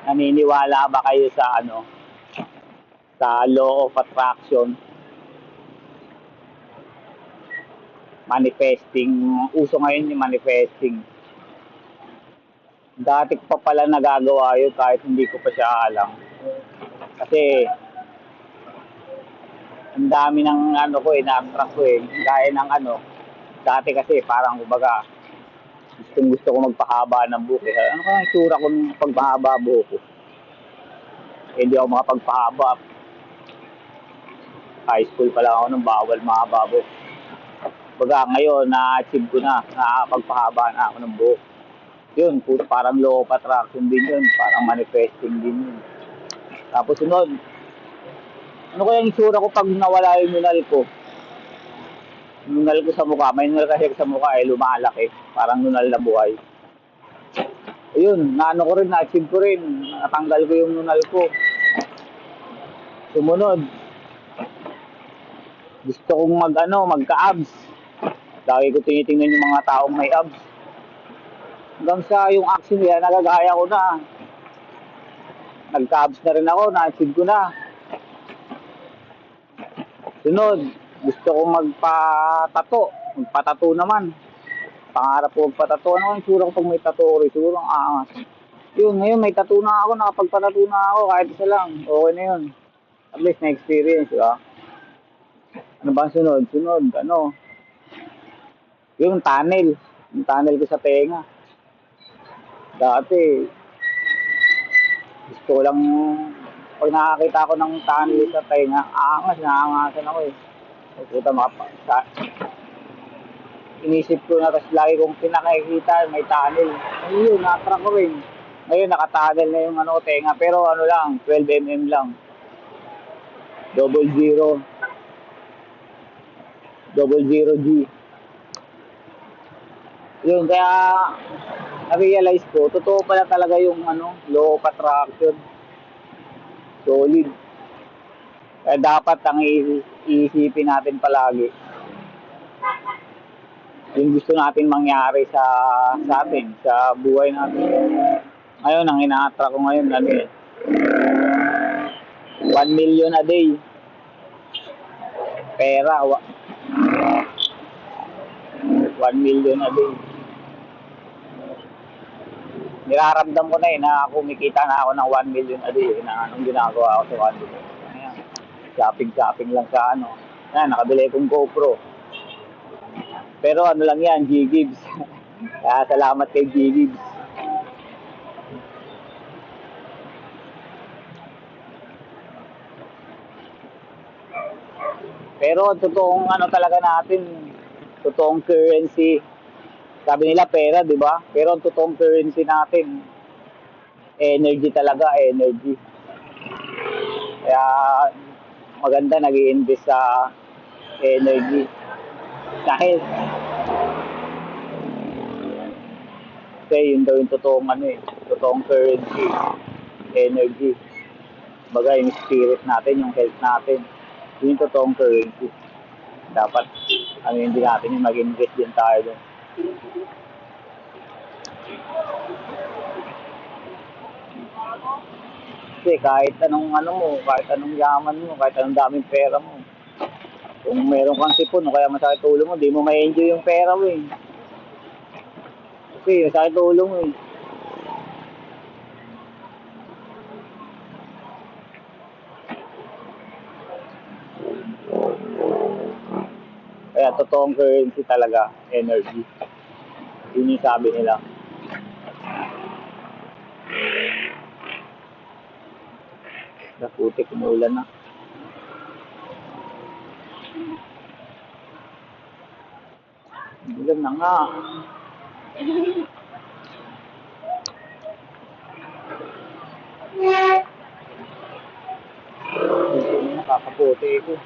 Naniniwala ba kayo sa sa law of attraction, manifesting? Uso ngayon yung manifesting. Dati ko pa pala nagagawa yun kahit hindi ko pa siya alam. Kasi ang dami ng na-attract ko Gaya ng dati kasi parang kumbaga gusto ko magpahaba ng buhok. Ano kaya itsura ko nung pagpahaba buhok ko? Hindi ako makapagpahaba. High school pa lang ako nung bawal mahaba buhok. Baga ngayon, na-achieve ko na, nakakapagpahaba na ako ng buhok. Yun, parang law of attraction din yun, parang manifesting din yun. Tapos sunod, ano kaya yung itsura ko pag nawala yung nunal ko? Nunal ko sa mukha, may nunal kasi sa mukha lumalaki, parang nunal na buhay. Ayun, naano ko rin, na-achieve ko rin, natanggal ko yung nunal ko. Sumunod, gusto kong magka-abs. Lagi ko tinitingnan yung mga taong may abs. Hanggang sa yung action nila, nagagaya ko na. Nagka-abs na rin ako, na-achieve ko na. Sunod, gusto kong magpa-tato. Magpa-tato naman. Pangarap ko magpa-tato. Ano yung sura ko pag may tato or sura? Yun, ngayon may tato na ako, nakapagpa-tato na ako, kahit isa lang. Okay na yun. At least na-experience, di ba? Ano ba ang sunod? Sunod, yung tunnel. Yung tunnel ko sa tenga. Dati, gusto ko lang, pag nakakita ko ng tunnel sa tenga, naangasan ako Puta, inisip ko na, tapos lagi kong pinakikita, may tunnel. Ayun, na-attract ko rin. Ngayon, naka-tunnel na yung tenga, pero lang, 12mm lang. Double zero G. Yun, kaya na-realize ko, totoo pala talaga yung law of attraction. Solid. Kaya dapat ang iisipin natin palagi yung gusto natin mangyari sa atin, sa buhay natin. Ngayon, ang ina-attract ko ngayon, 1 million a day. Pera, 1 million a day. Niraramdam ko na kumikita na ako ng 1 million a day na anong ginagawa ko sa 1 million. Ayan. Shopping lang sa Ayan, nakabili kong GoPro. Pero lang yan, G-Gibbs. Kaya salamat kay G-Gibbs. Pero totoong talaga natin, totoong currency. Sabi nila pera, di ba? Pero ang totoong currency natin, energy talaga, energy. Kaya maganda nag-i-invest sa energy. Kasi yun daw yung totoong currency, energy. Baga yung spirit natin, yung health natin, yun yung totoong currency. Dapat hindi natin yung mag-invest din tayo doon. Kasi kahit anong kahit anong yaman mo, kahit anong daming pera mo, kung meron kang sipon o kaya masakit ulo mo, di mo ma-enjoy yung pera mo Kasi masakit ulo mo Kaya totoong currency talaga, energy. Yun yung sabi nila. Putik, umulan na. Ulan na nga. Nakakaputi ko.